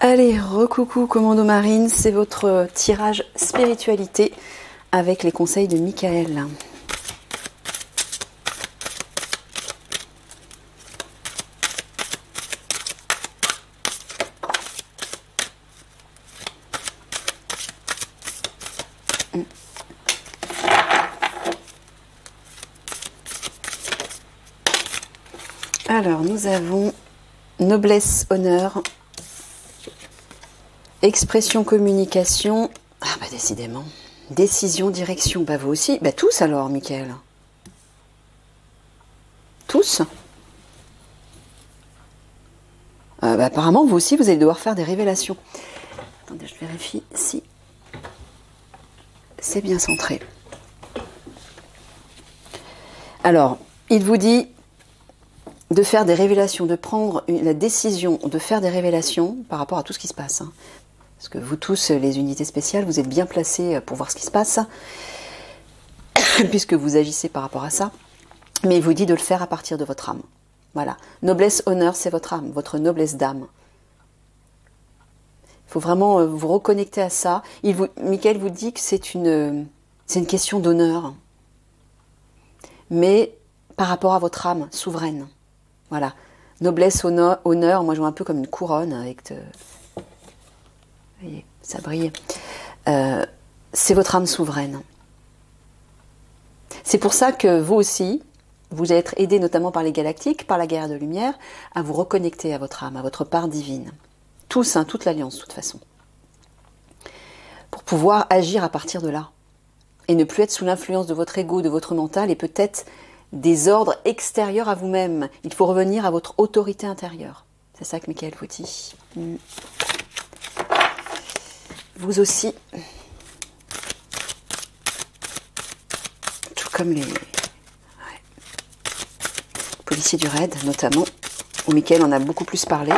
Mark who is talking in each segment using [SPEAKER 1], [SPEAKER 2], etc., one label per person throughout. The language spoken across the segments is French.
[SPEAKER 1] Allez, recoucou Commando Marine, c'est votre tirage spiritualité avec les conseils de Michael. Alors, nous avons noblesse, honneur, expression, communication. Ah bah décidément. Décision, direction. Bah vous aussi. Bah tous alors, Michael. Tous. Bah, apparemment, vous aussi, vous allez devoir faire des révélations. Attendez, je vérifie si c'est bien centré. Alors, il vous dit de faire des révélations, de prendre la décision de faire des révélations par rapport à tout ce qui se passe. Parce que vous tous, les unités spéciales, vous êtes bien placés pour voir ce qui se passe, puisque vous agissez par rapport à ça. Mais il vous dit de le faire à partir de votre âme. Voilà. Noblesse, honneur, c'est votre âme, votre noblesse d'âme. Il faut vraiment vous reconnecter à ça. Michael vous dit que c'est une question d'honneur. Mais par rapport à votre âme souveraine. Voilà. Noblesse, honneur, moi je vois un peu comme une couronne avec... Vous voyez, ça brille. C'est votre âme souveraine. C'est pour ça que vous aussi, vous allez être aidé notamment par les galactiques, par la guerre de lumière, à vous reconnecter à votre âme, à votre part divine. Tous, toute l'Alliance de toute façon. Pour pouvoir agir à partir de là. Et ne plus être sous l'influence de votre ego, de votre mental, et peut-être des ordres extérieurs à vous-même. Il faut revenir à votre autorité intérieure. C'est ça que Michael vous dit. Vous aussi. Tout comme les policiers du raid, notamment, où Michael en a beaucoup plus parlé.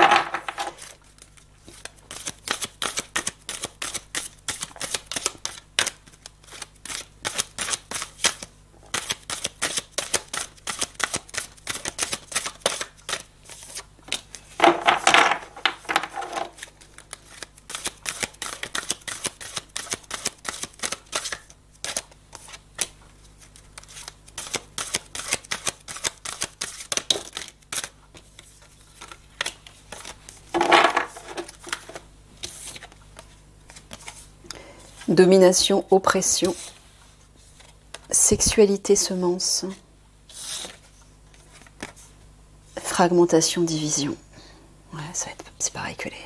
[SPEAKER 1] Domination, oppression, sexualité, semence, fragmentation, division. Ouais, c'est pareil que les...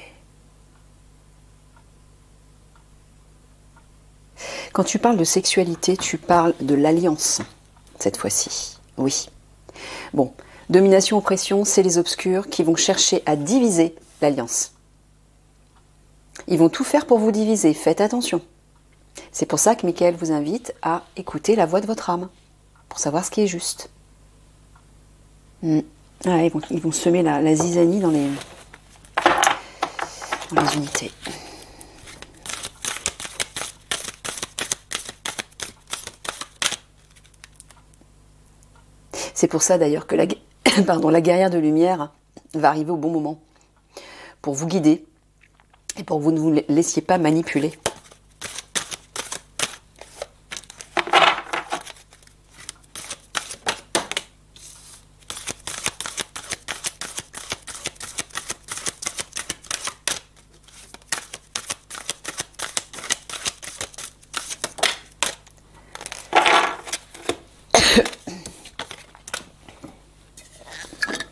[SPEAKER 1] Quand tu parles de sexualité, tu parles de l'alliance, cette fois-ci. Oui. Bon, domination, oppression, c'est les obscurs qui vont chercher à diviser l'alliance. Ils vont tout faire pour vous diviser, faites attention. C'est pour ça que Michael vous invite à écouter la voix de votre âme, pour savoir ce qui est juste. Ah, ils vont semer la zizanie dans les unités. C'est pour ça d'ailleurs que la guerrière de lumière va arriver au bon moment, pour vous guider et pour que vous ne vous laissiez pas manipuler.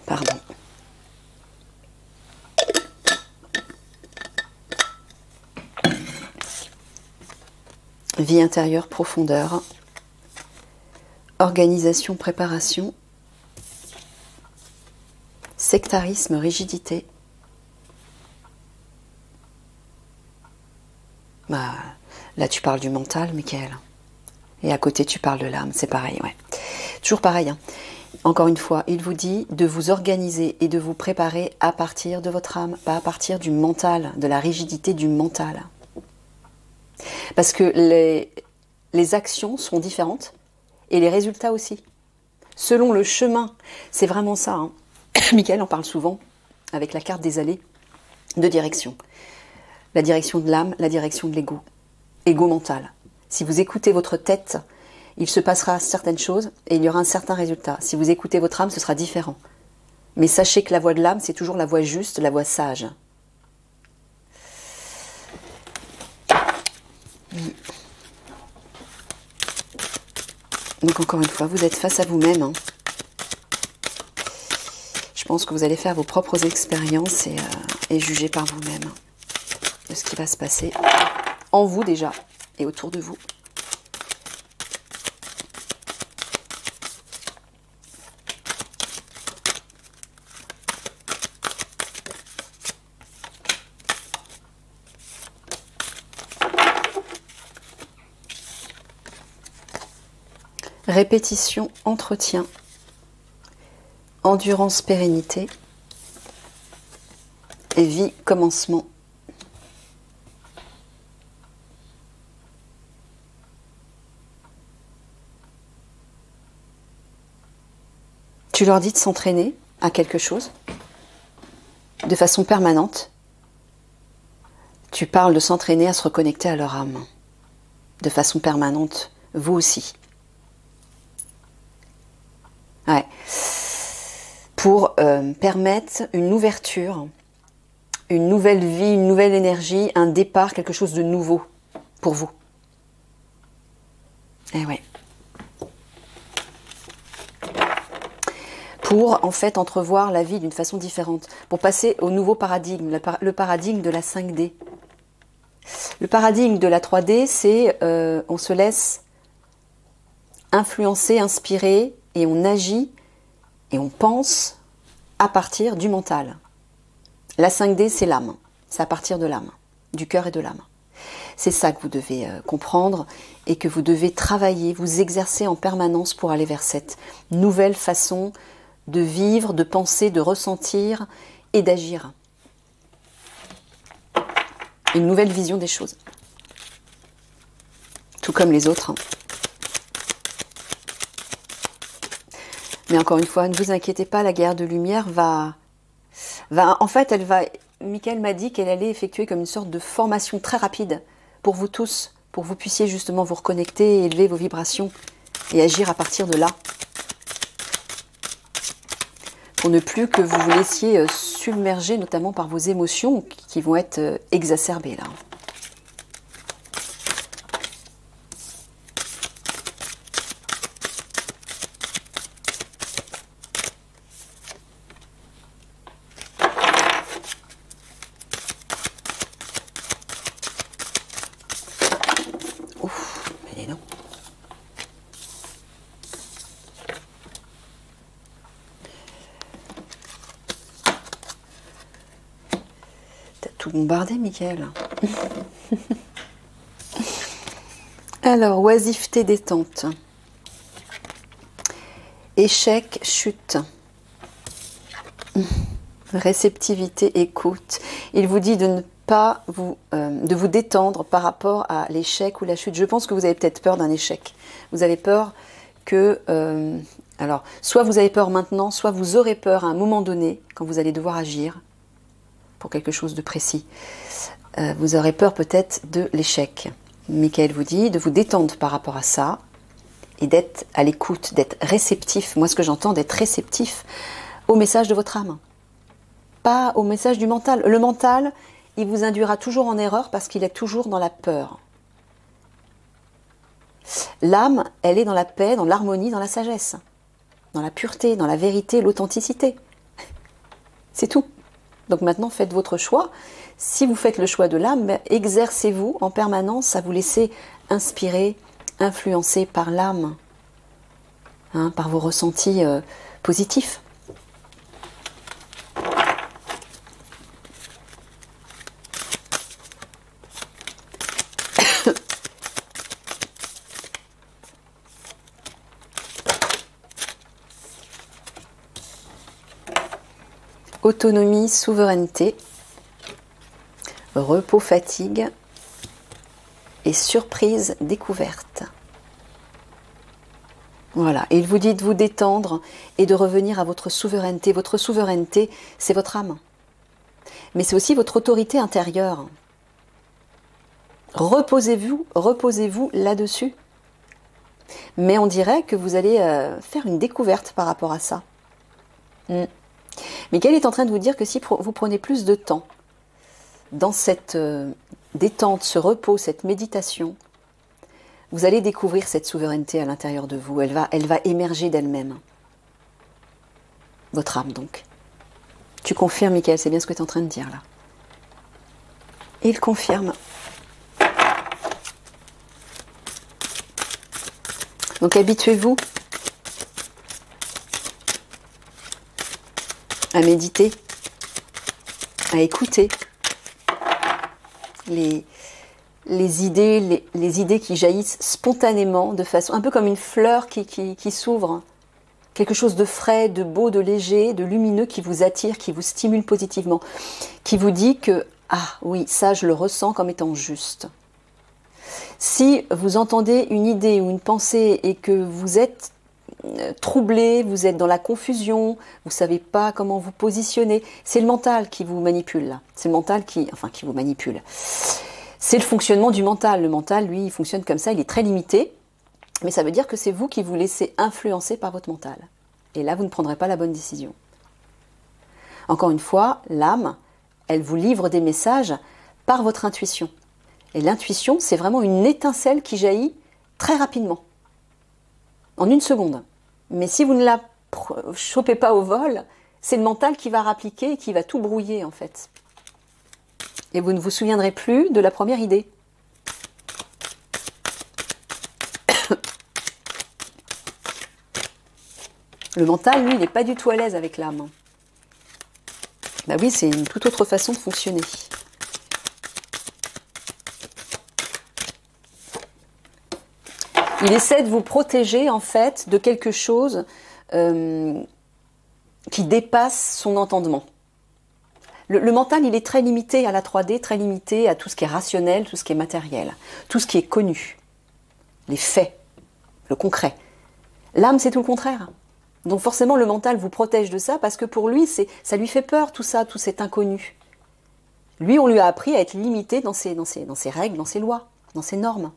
[SPEAKER 1] Pardon. Vie intérieure, profondeur, organisation, préparation, sectarisme, rigidité. Bah, là tu parles du mental, Michael. Et à côté tu parles de l'âme, c'est pareil, ouais. Toujours pareil, hein. Encore une fois, il vous dit de vous organiser et de vous préparer à partir de votre âme, pas à partir du mental, de la rigidité du mental. Parce que les actions sont différentes et les résultats aussi. Selon le chemin, c'est vraiment ça. Hein. Michael en parle souvent avec la carte des allées de direction. la direction de l'âme, la direction de l'ego. Ego mental. Si vous écoutez votre tête, il se passera certaines choses et il y aura un certain résultat. Si vous écoutez votre âme, ce sera différent. Mais sachez que la voix de l'âme, c'est toujours la voix juste, la voix sage. Donc encore une fois, vous êtes face à vous-même. Hein. Je pense que vous allez faire vos propres expériences et juger par vous-même de ce qui va se passer en vous déjà et autour de vous. Répétition, entretien, endurance, pérennité et vie, commencement. Tu leur dis de s'entraîner à quelque chose de façon permanente. Tu parles de s'entraîner à se reconnecter à leur âme de façon permanente, vous aussi. Ouais. Pour permettre une ouverture, une nouvelle vie, une nouvelle énergie, un départ, quelque chose de nouveau pour vous. Et ouais. Pour en fait entrevoir la vie d'une façon différente, pour passer au nouveau paradigme, le paradigme de la 5D. Le paradigme de la 3D, c'est on se laisse influencer, inspirer, et on agit et on pense à partir du mental. La 5D, c'est l'âme. C'est à partir de l'âme, du cœur et de l'âme. C'est ça que vous devez comprendre et que vous devez travailler, vous exercer en permanence pour aller vers cette nouvelle façon de vivre, de penser, de ressentir et d'agir. Une nouvelle vision des choses. Tout comme les autres. Mais encore une fois, ne vous inquiétez pas, la guerre de lumière en fait, Michael m'a dit qu'elle allait effectuer comme une sorte de formation très rapide pour vous tous, pour que vous puissiez justement vous reconnecter, élever vos vibrations et agir à partir de là. Pour ne plus que vous vous laissiez submerger, notamment par vos émotions qui vont être exacerbées là. Ouf, mais non. T'as tout bombardé, Michael. Alors, oisiveté, détente. Échec, chute. Réceptivité, écoute. Il vous dit de ne pas de vous détendre par rapport à l'échec ou la chute. Je pense que vous avez peut-être peur d'un échec. Vous avez peur que... alors, soit vous avez peur maintenant, soit vous aurez peur à un moment donné, quand vous allez devoir agir pour quelque chose de précis. Vous aurez peur peut-être de l'échec. Michael vous dit de vous détendre par rapport à ça et d'être à l'écoute, d'être réceptif. Moi, ce que j'entends, d'être réceptif au message de votre âme. Pas au message du mental. Le mental, il vous induira toujours en erreur parce qu'il est toujours dans la peur. L'âme, elle est dans la paix, dans l'harmonie, dans la sagesse, dans la pureté, dans la vérité, l'authenticité. C'est tout. Donc maintenant, faites votre choix. Si vous faites le choix de l'âme, exercez-vous en permanence à vous laisser inspirer, influencer par l'âme, hein, par vos ressentis positifs. Autonomie, souveraineté, repos, fatigue et surprise, découverte. Voilà, et il vous dit de vous détendre et de revenir à votre souveraineté. Votre souveraineté, c'est votre âme. Mais c'est aussi votre autorité intérieure. reposez-vous là-dessus. Mais on dirait que vous allez faire une découverte par rapport à ça. Michael est en train de vous dire que si vous prenez plus de temps dans cette détente, ce repos, cette méditation, vous allez découvrir cette souveraineté à l'intérieur de vous. Elle va émerger d'elle-même. Votre âme, donc. Tu confirmes, Michael, c'est bien ce que tu es en train de dire, là. Il confirme. Donc, habituez-vous à méditer, à écouter les idées qui jaillissent spontanément, de façon un peu comme une fleur qui s'ouvre. Quelque chose de frais, de beau, de léger, de lumineux qui vous attire, qui vous stimule positivement, qui vous dit que « Ah oui, ça je le ressens comme étant juste ». Si vous entendez une idée ou une pensée et que vous êtes troublé, vous êtes dans la confusion, vous ne savez pas comment vous positionner, c'est le mental qui vous manipule là. C'est le mental qui vous manipule. C'est le fonctionnement du mental. Le mental, lui, il fonctionne comme ça, il est très limité. Mais ça veut dire que c'est vous qui vous laissez influencer par votre mental. Et là, vous ne prendrez pas la bonne décision. Encore une fois, l'âme, elle vous livre des messages par votre intuition. Et l'intuition, c'est vraiment une étincelle qui jaillit très rapidement. En une seconde. Mais si vous ne la chopez pas au vol, c'est le mental qui va rappliquer et qui va tout brouiller, en fait. Et vous ne vous souviendrez plus de la première idée. Le mental, lui, il n'est pas du tout à l'aise avec l'âme. Bah oui, c'est une toute autre façon de fonctionner. Il essaie de vous protéger, en fait, de quelque chose qui dépasse son entendement. Le mental, il est très limité à la 3D, très limité à tout ce qui est rationnel, tout ce qui est matériel, tout ce qui est connu, les faits, le concret. L'âme, c'est tout le contraire. Donc forcément, le mental vous protège de ça parce que pour lui, ça lui fait peur, tout ça, tout cet inconnu. Lui, on lui a appris à être limité dans ses règles, dans ses lois, dans ses normes.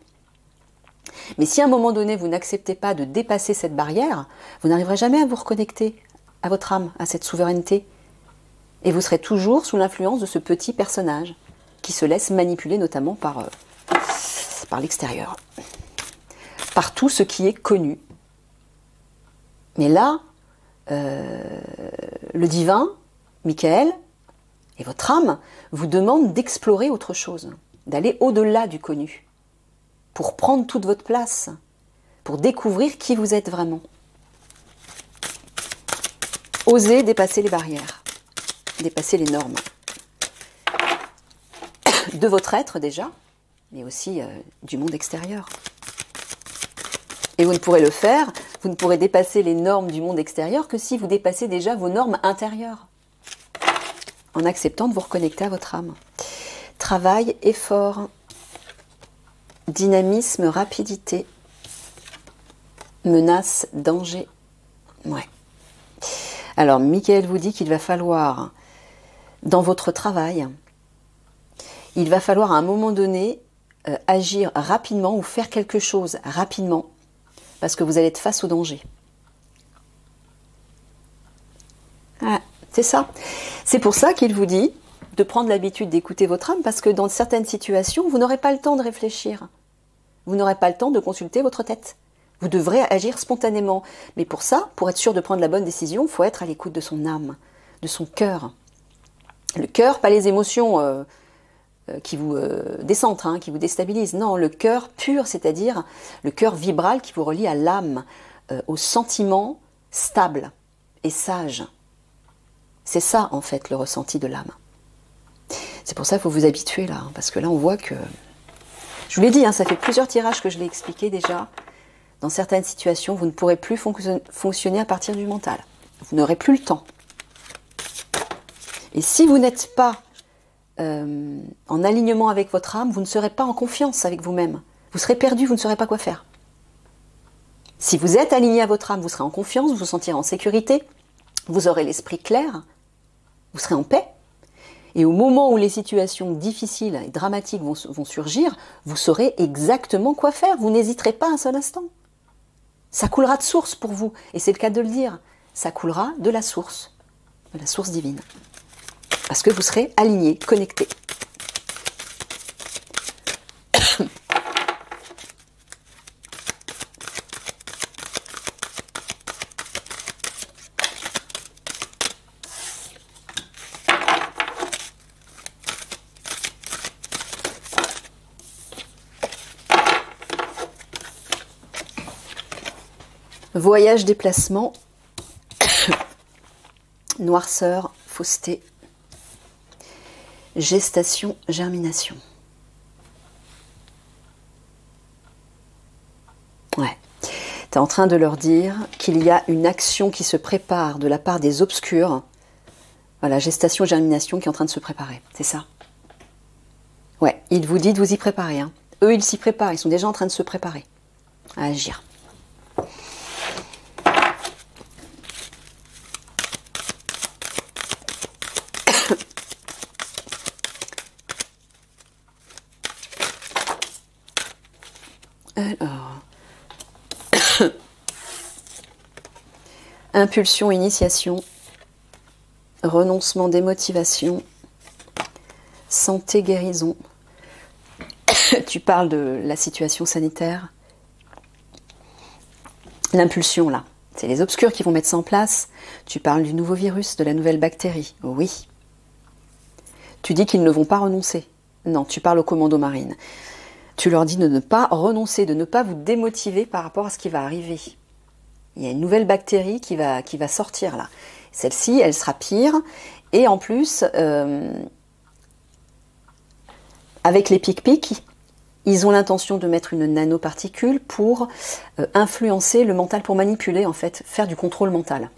[SPEAKER 1] Mais si à un moment donné, vous n'acceptez pas de dépasser cette barrière, vous n'arriverez jamais à vous reconnecter à votre âme, à cette souveraineté. Et vous serez toujours sous l'influence de ce petit personnage qui se laisse manipuler notamment par l'extérieur, par tout ce qui est connu. Mais là, le divin, Michael, et votre âme vous demandent d'explorer autre chose, d'aller au-delà du connu, pour prendre toute votre place, pour découvrir qui vous êtes vraiment. Osez dépasser les barrières, dépasser les normes. De votre être déjà, mais aussi du monde extérieur. Et vous ne pourrez le faire, vous ne pourrez dépasser les normes du monde extérieur que si vous dépassez déjà vos normes intérieures. En acceptant de vous reconnecter à votre âme. Travail, effort, dynamisme, rapidité, menace, danger. Ouais. Alors, Michael vous dit qu'il va falloir, dans votre travail, il va falloir à un moment donné agir rapidement ou faire quelque chose rapidement parce que vous allez être face au danger. Ah, c'est ça. C'est pour ça qu'il vous dit de prendre l'habitude d'écouter votre âme parce que dans certaines situations, vous n'aurez pas le temps de réfléchir. Vous n'aurez pas le temps de consulter votre tête. Vous devrez agir spontanément. Mais pour ça, pour être sûr de prendre la bonne décision, il faut être à l'écoute de son âme, de son cœur. Le cœur, pas les émotions qui vous décentrent, hein, qui vous déstabilisent. Non, le cœur pur, c'est-à-dire le cœur vibral qui vous relie à l'âme, au sentiment stable et sage. C'est ça, en fait, le ressenti de l'âme. C'est pour ça qu'il faut vous habituer là, hein, parce que là, on voit que... Je vous l'ai dit, hein, ça fait plusieurs tirages que je l'ai expliqué déjà. Dans certaines situations, vous ne pourrez plus fonctionner à partir du mental. Vous n'aurez plus le temps. Et si vous n'êtes pas en alignement avec votre âme, vous ne serez pas en confiance avec vous-même. Vous serez perdu, vous ne saurez pas quoi faire. Si vous êtes aligné à votre âme, vous serez en confiance, vous vous sentirez en sécurité, vous aurez l'esprit clair, vous serez en paix. Et au moment où les situations difficiles et dramatiques vont surgir, vous saurez exactement quoi faire. Vous n'hésiterez pas un seul instant. Ça coulera de source pour vous. Et c'est le cas de le dire. Ça coulera de la source divine. Parce que vous serez aligné, connecté. Voyage, déplacement, noirceur, fausseté, gestation, germination. Ouais. Tu es en train de leur dire qu'il y a une action qui se prépare de la part des obscurs. Voilà, gestation, germination qui est en train de se préparer. C'est ça. Ouais, il vous dit de vous y préparer. Hein. Eux, ils s'y préparent. Ils sont déjà en train de se préparer à agir. Alors, impulsion, initiation, renoncement, démotivation, santé, guérison. Tu parles de la situation sanitaire. L'impulsion, là, c'est les obscurs qui vont mettre ça en place. Tu parles du nouveau virus, de la nouvelle bactérie. Oui. Tu dis qu'ils ne vont pas renoncer. Non, tu parles aux commandos marines. Tu leur dis de ne pas renoncer, de ne pas vous démotiver par rapport à ce qui va arriver. Il y a une nouvelle bactérie qui va sortir là. Celle-ci, elle sera pire. Et en plus, avec les pic-pic, ils ont l'intention de mettre une nanoparticule pour influencer le mental, pour manipuler en fait, faire du contrôle mental.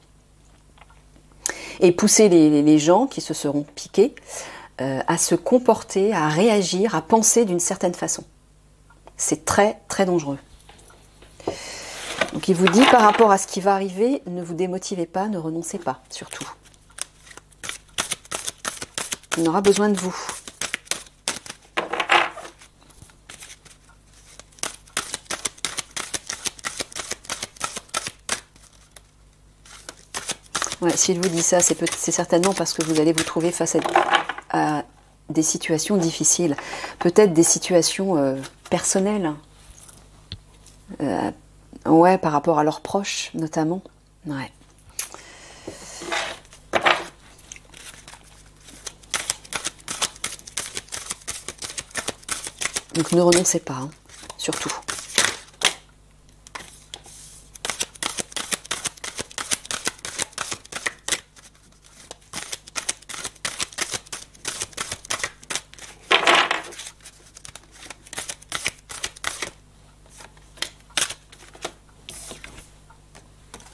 [SPEAKER 1] Et pousser les gens qui se seront piqués à se comporter, à réagir, à penser d'une certaine façon. C'est très, très dangereux. Donc il vous dit, par rapport à ce qui va arriver, ne vous démotivez pas, ne renoncez pas, surtout. On aura besoin de vous. Ouais, s'il vous dit ça, c'est certainement parce que vous allez vous trouver face à des situations difficiles. Peut-être des situations personnelles. Ouais, par rapport à leurs proches, notamment. Ouais. Donc ne renoncez pas, hein, surtout.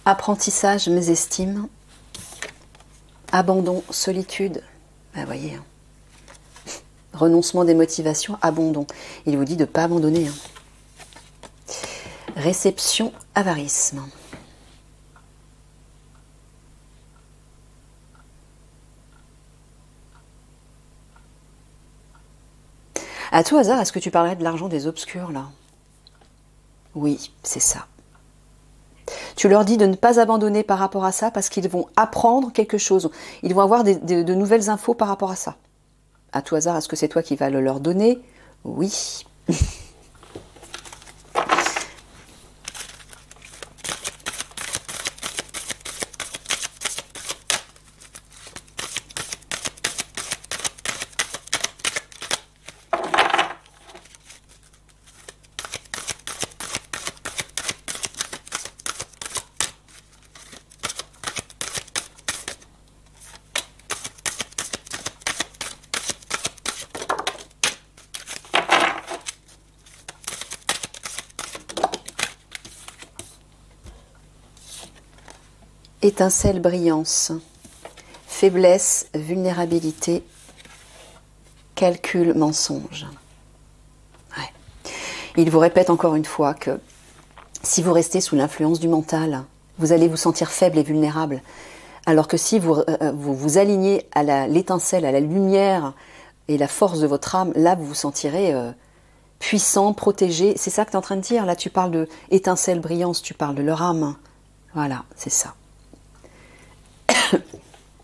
[SPEAKER 1] Apprentissage, mésestime, abandon, solitude. Ben voyez, hein. Renoncement, démotivation, abandon. Il vous dit de ne pas abandonner. Hein. Réception, avarisme. À tout hasard, est-ce que tu parlerais de l'argent des obscurs, là? Oui, c'est ça. Tu leur dis de ne pas abandonner par rapport à ça parce qu'ils vont apprendre quelque chose. Ils vont avoir de nouvelles infos par rapport à ça. À tout hasard, est-ce que c'est toi qui vas le leur donner? Oui. Étincelle, brillance, faiblesse, vulnérabilité, calcul, mensonge. Ouais. Il vous répète encore une fois que si vous restez sous l'influence du mental, vous allez vous sentir faible et vulnérable. Alors que si vous alignez à l'étincelle, à la lumière et la force de votre âme, là vous vous sentirez puissant, protégé. C'est ça que tu es en train de dire. Là tu parles de étincelle brillante, tu parles de leur âme. Voilà, c'est ça.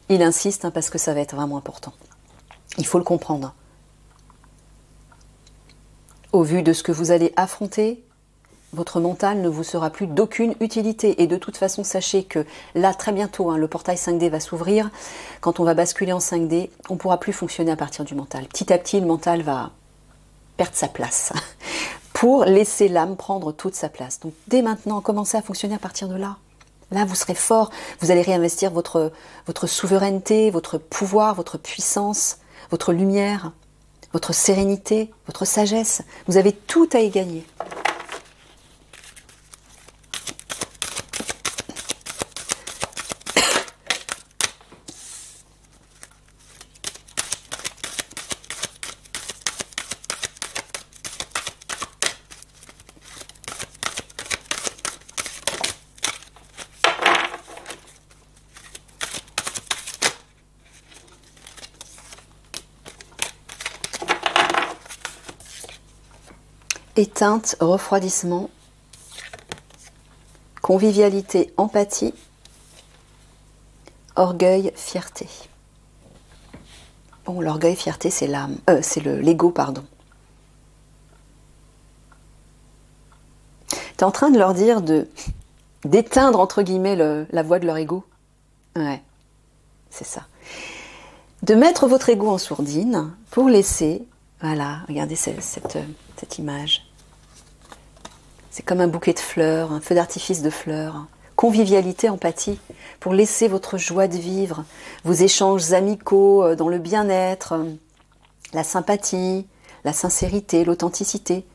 [SPEAKER 1] Il insiste parce que ça va être vraiment important. Il faut le comprendre. Au vu de ce que vous allez affronter, votre mental ne vous sera plus d'aucune utilité. Et de toute façon, sachez que là, très bientôt, le portail 5D va s'ouvrir. Quand on va basculer en 5D, on ne pourra plus fonctionner à partir du mental. Petit à petit, le mental va perdre sa place pour laisser l'âme prendre toute sa place. Donc dès maintenant, commencez à fonctionner à partir de là. Là, vous serez fort. Vous allez réinvestir votre souveraineté, votre pouvoir, votre puissance, votre lumière, votre sérénité, votre sagesse. Vous avez tout à y gagner. Éteinte, refroidissement, convivialité, empathie, orgueil, fierté. Bon, l'orgueil, fierté, c'est l'âme, c'est l'ego, pardon. Tu es en train de leur dire d'éteindre, entre guillemets, la voix de leur ego. Ouais, c'est ça. De mettre votre ego en sourdine pour laisser, voilà, regardez cette image. C'est comme un bouquet de fleurs, un feu d'artifice de fleurs. Convivialité, empathie, pour laisser votre joie de vivre, vos échanges amicaux dans le bien-être, la sympathie, la sincérité, l'authenticité.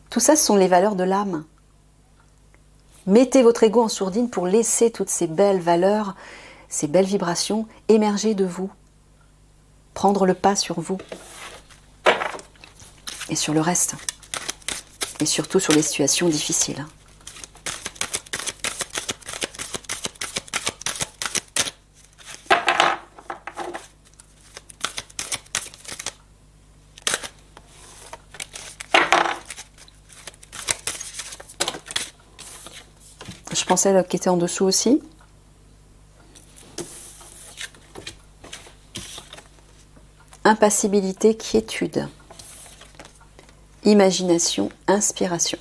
[SPEAKER 1] Tout ça, ce sont les valeurs de l'âme. Mettez votre ego en sourdine pour laisser toutes ces belles valeurs, ces belles vibrations émerger de vous. Prendre le pas sur vous. Et sur le reste. Et surtout sur les situations difficiles. Je pensais à la qui était en dessous aussi. Impassibilité, quiétude. Imagination, inspiration.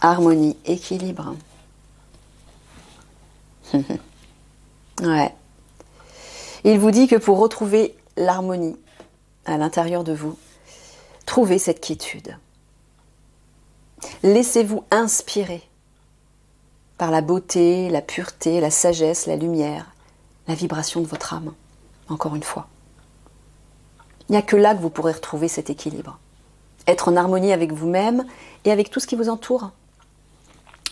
[SPEAKER 1] Harmonie, équilibre. Ouais. Il vous dit que pour retrouver l'harmonie à l'intérieur de vous, trouvez cette quiétude. Laissez-vous inspirer par la beauté, la pureté, la sagesse, la lumière, la vibration de votre âme, encore une fois. Il n'y a que là que vous pourrez retrouver cet équilibre. Être en harmonie avec vous-même et avec tout ce qui vous entoure.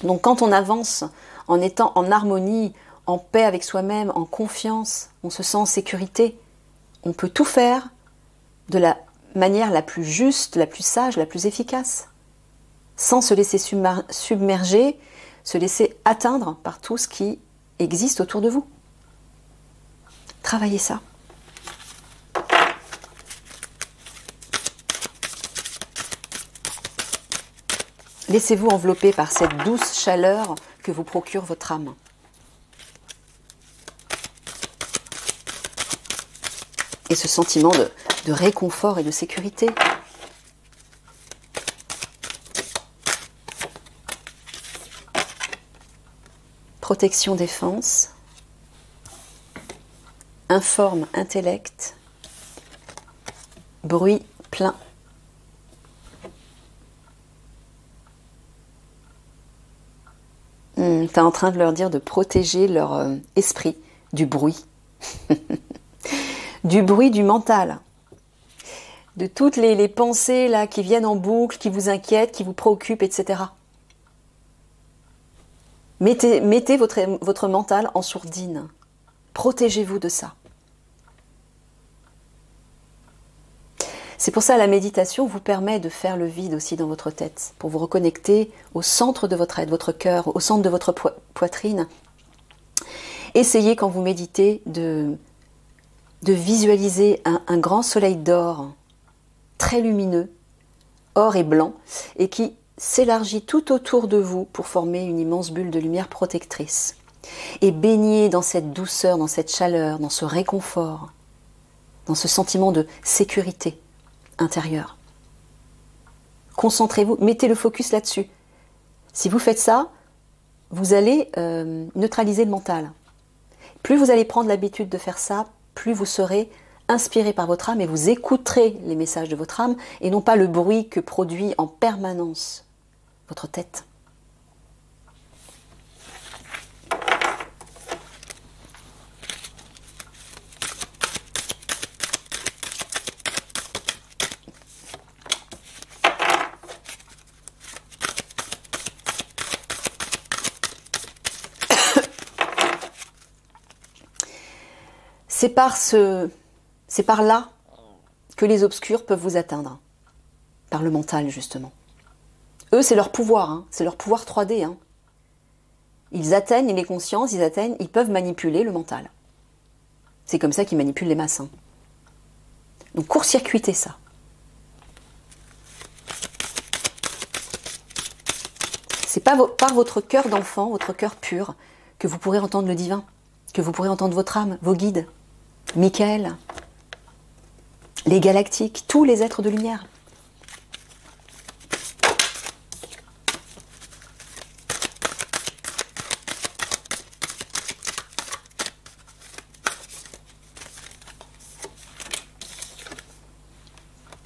[SPEAKER 1] Donc quand on avance en étant en harmonie, en paix avec soi-même, en confiance, on se sent en sécurité. On peut tout faire de la manière la plus juste, la plus sage, la plus efficace. Sans se laisser submerger, se laisser atteindre par tout ce qui existe autour de vous. Travaillez ça. Laissez-vous envelopper par cette douce chaleur que vous procure votre âme. Et ce sentiment de réconfort et de sécurité. Protection, défense. Informe, intellect. Bruit plein. Tu es en train de leur dire de protéger leur esprit du bruit. Du bruit du mental. De toutes les pensées là, qui viennent en boucle, qui vous inquiètent, qui vous préoccupent, etc. Mettez votre mental en sourdine. Protégez-vous de ça. C'est pour ça que la méditation vous permet de faire le vide aussi dans votre tête, pour vous reconnecter au centre de votre être, votre cœur, au centre de votre poitrine, Essayez quand vous méditez de visualiser un grand soleil d'or, très lumineux, or et blanc, et qui s'élargit tout autour de vous pour former une immense bulle de lumière protectrice. Et baignez dans cette douceur, dans cette chaleur, dans ce réconfort, dans ce sentiment de sécurité intérieure. Concentrez-vous, mettez le focus là-dessus. Si vous faites ça, vous allez neutraliser le mental. Plus vous allez prendre l'habitude de faire ça, plus vous serez inspiré par votre âme et vous écouterez les messages de votre âme et non pas le bruit que produit en permanence votre tête. C'est par là que les obscurs peuvent vous atteindre. Par le mental, justement. Eux, c'est leur pouvoir, hein, c'est leur pouvoir 3D. Hein. Ils atteignent les consciences, ils peuvent manipuler le mental. C'est comme ça qu'ils manipulent les masses. Hein. Donc, court-circuitez ça. C'est pas par votre cœur d'enfant, votre cœur pur, que vous pourrez entendre le divin, que vous pourrez entendre votre âme, vos guides. Michael, les galactiques, tous les êtres de lumière.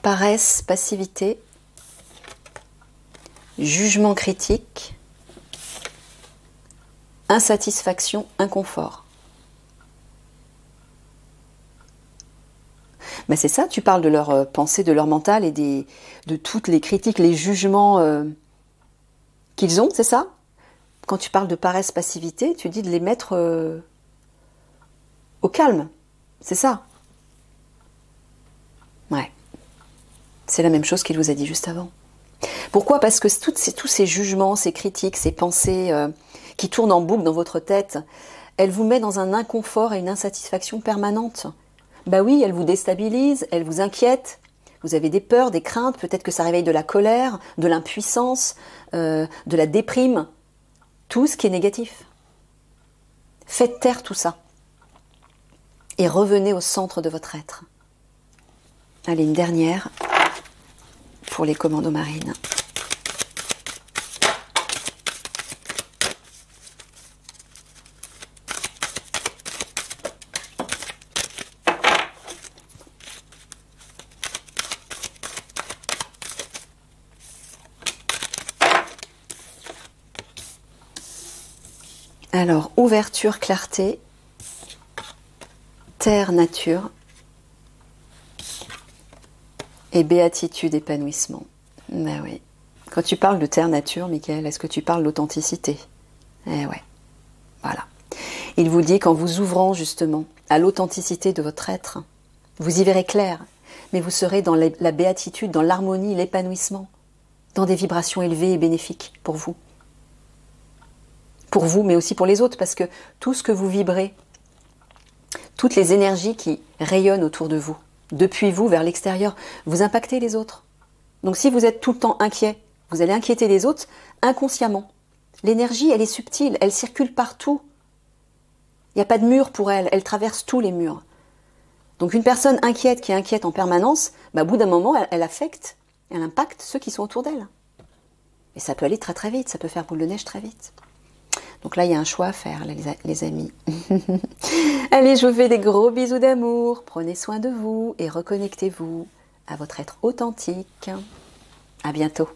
[SPEAKER 1] Paresse, passivité, jugement critique, insatisfaction, inconfort. Mais c'est ça, tu parles de leur pensée, de leur mental et de toutes les critiques, les jugements qu'ils ont, c'est ça? Quand tu parles de paresse, passivité, tu dis de les mettre au calme, c'est ça? Ouais, c'est la même chose qu'il vous a dit juste avant. Pourquoi? Parce que tous ces jugements, ces critiques, ces pensées qui tournent en boucle dans votre tête, elles vous mettent dans un inconfort et une insatisfaction permanente. Bah oui, elle vous déstabilise, elle vous inquiète, vous avez des peurs, des craintes, peut-être que ça réveille de la colère, de l'impuissance, de la déprime, tout ce qui est négatif. Faites taire tout ça et revenez au centre de votre être. Allez, une dernière pour les commandos marines. Alors, ouverture, clarté, terre, nature, et béatitude, épanouissement. Ben oui. Quand tu parles de terre, nature, Michael, est-ce que tu parles d'authenticité? Eh ouais, voilà. Il vous dit qu'en vous ouvrant justement à l'authenticité de votre être, vous y verrez clair, mais vous serez dans la béatitude, dans l'harmonie, l'épanouissement, dans des vibrations élevées et bénéfiques pour vous. Pour vous, mais aussi pour les autres, parce que tout ce que vous vibrez, toutes les énergies qui rayonnent autour de vous, depuis vous vers l'extérieur, vous impactez les autres. Donc si vous êtes tout le temps inquiet, vous allez inquiéter les autres inconsciemment. L'énergie, elle est subtile, elle circule partout. Il n'y a pas de mur pour elle, elle traverse tous les murs. Donc une personne inquiète qui est inquiète en permanence, bah, au bout d'un moment, elle affecte, elle impacte ceux qui sont autour d'elle. Et ça peut aller très très vite, ça peut faire boule de neige très vite. Donc là, il y a un choix à faire, les amis. Allez, je vous fais des gros bisous d'amour. Prenez soin de vous et reconnectez-vous à votre être authentique. À bientôt.